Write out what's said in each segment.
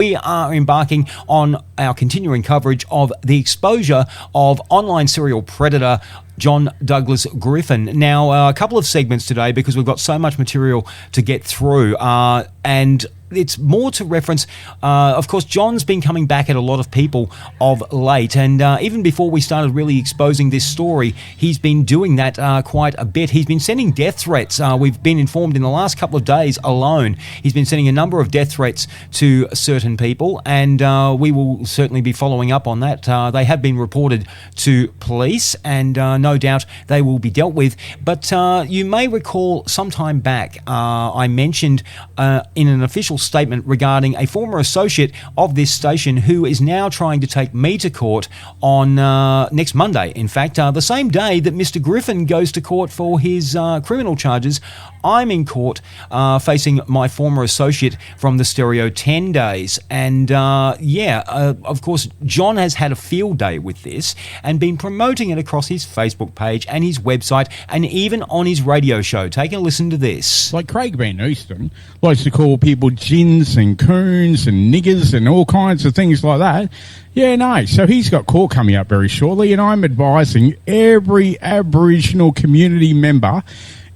We are embarking on our continuing coverage of the exposure of online serial predator John Douglas Griffin. Now, a couple of segments today because we've got so much material to get through, and it's more to reference, of course, John's been coming back at a lot of people of late, and even before we started really exposing this story, he's been doing that quite a bit. He's been sending death threats. We've been informed in the last couple of days alone, he's been sending a number of death threats to certain people, and we will certainly be following up on that. They have been reported to police, and no doubt they will be dealt with. But you may recall sometime back, I mentioned in an official statement regarding a former associate of this station who is now trying to take me to court on next Monday. In fact, the same day that Mr. Griffin goes to court for his criminal charges, I'm in court facing my former associate from the Stereo 10 days. And of course, John has had a field day with this and been promoting it across his Facebook page and his website and even on his radio show. Take a listen to this. Like Craig Van Ooston likes to call people gins and coons and niggers and all kinds of things like that. Yeah, no. So he's got court coming up very shortly, and I'm advising every Aboriginal community member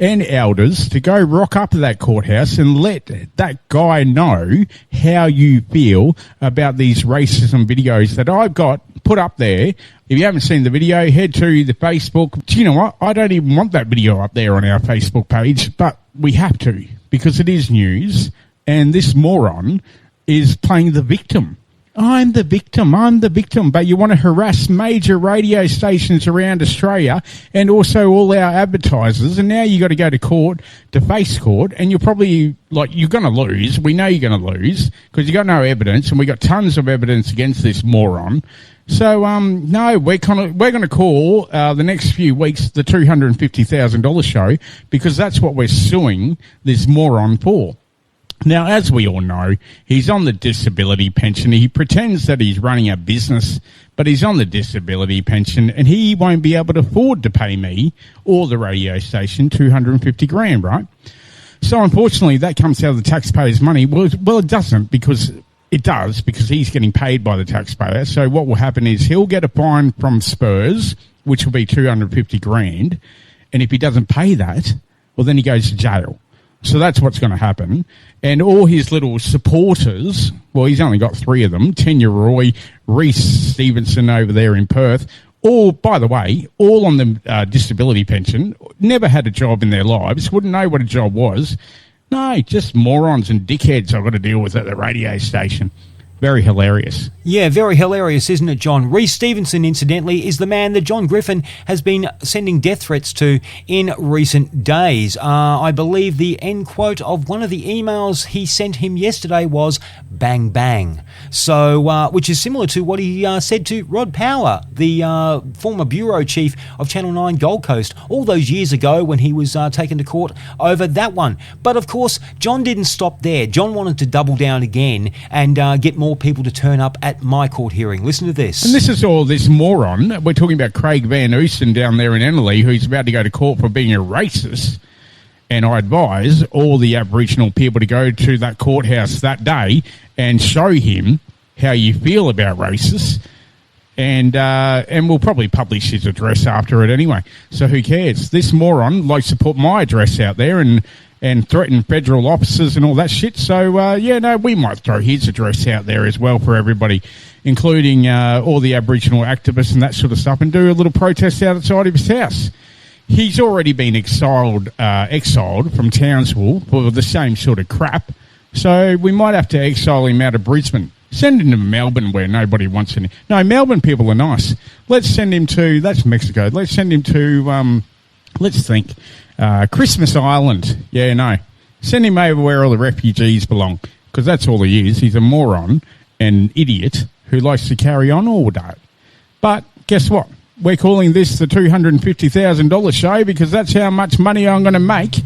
and elders to go rock up to that courthouse and let that guy know how you feel about these racism videos that I've got put up there. If you haven't seen the video, head to the Facebook. Do you know what? I don't even want that video up there on our Facebook page, but we have to because it is news, and this moron is playing the victim. I'm the victim, but you want to harass major radio stations around Australia and also all our advertisers, and now you got to go to court, to face court, and you're probably, you're going to lose. We know you're going to lose because you got no evidence, and we got tons of evidence against this moron. So, no, we're going to call the next few weeks the $250,000 show because that's what we're suing this moron for. Now, as we all know, he's on the disability pension. He pretends that he's running a business, but he's on the disability pension, and he won't be able to afford to pay me or the radio station $250,000, right? So, unfortunately, that comes out of the taxpayers' money. Well, it doesn't because he's getting paid by the taxpayer. So, what will happen is he'll get a fine from Spurs, which will be $250,000, and if he doesn't pay that, well, then he goes to jail. So that's what's going to happen. And all his little supporters, well, he's only got 3 of them, Tanya Roy, Reece Stevenson over there in Perth, all, by the way, all on the disability pension, never had a job in their lives, wouldn't know what a job was. No, just morons and dickheads I've got to deal with at the radio station. Very hilarious. Yeah, very hilarious, isn't it, John? Reece Stevenson, incidentally, is the man that John Griffin has been sending death threats to in recent days. I believe the end quote of one of the emails he sent him yesterday was "bang bang," so which is similar to what he said to Rod Power, the former bureau chief of Channel 9 Gold Coast, all those years ago when he was taken to court over that one. But of course, John didn't stop there. John wanted to double down again and get more people to turn up at my court hearing. Listen to this. And this is all this moron. We're talking about Craig Van Ooston down there in Ennerley, who's about to go to court for being a racist. And I advise all the Aboriginal people to go to that courthouse that day and show him how you feel about racists. And we'll probably publish his address after it anyway. So who cares? This moron likes to put my address out there and threaten federal officers and all that shit. So, we might throw his address out there as well for everybody, including all the Aboriginal activists and that sort of stuff, and do a little protest outside of his house. He's already been exiled from Townsville for the same sort of crap, so we might have to exile him out of Brisbane. Send him to Melbourne where nobody wants him. No, Melbourne people are nice. Let's send him to, that's Mexico, let's send him to, let's think, Christmas Island. Yeah, no. Send him over where all the refugees belong, because that's all he is. He's a moron and idiot who likes to carry on all day. But guess what? We're calling this the $250,000 show because that's how much money I'm going to make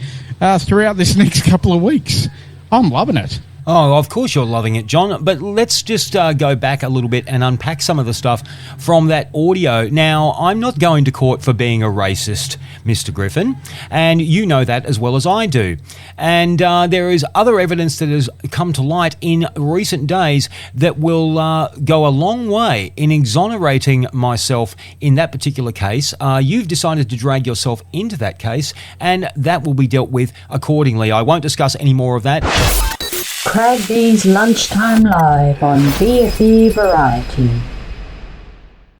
throughout this next couple of weeks. I'm loving it. Oh, of course you're loving it, John. But let's just go back a little bit and unpack some of the stuff from that audio. Now, I'm not going to court for being a racist, Mr. Griffin, and you know that as well as I do. And there is other evidence that has come to light in recent days that will go a long way in exonerating myself in that particular case. You've decided to drag yourself into that case, and that will be dealt with accordingly. I won't discuss any more of that. Craig D's Lunchtime Live on VFE Variety.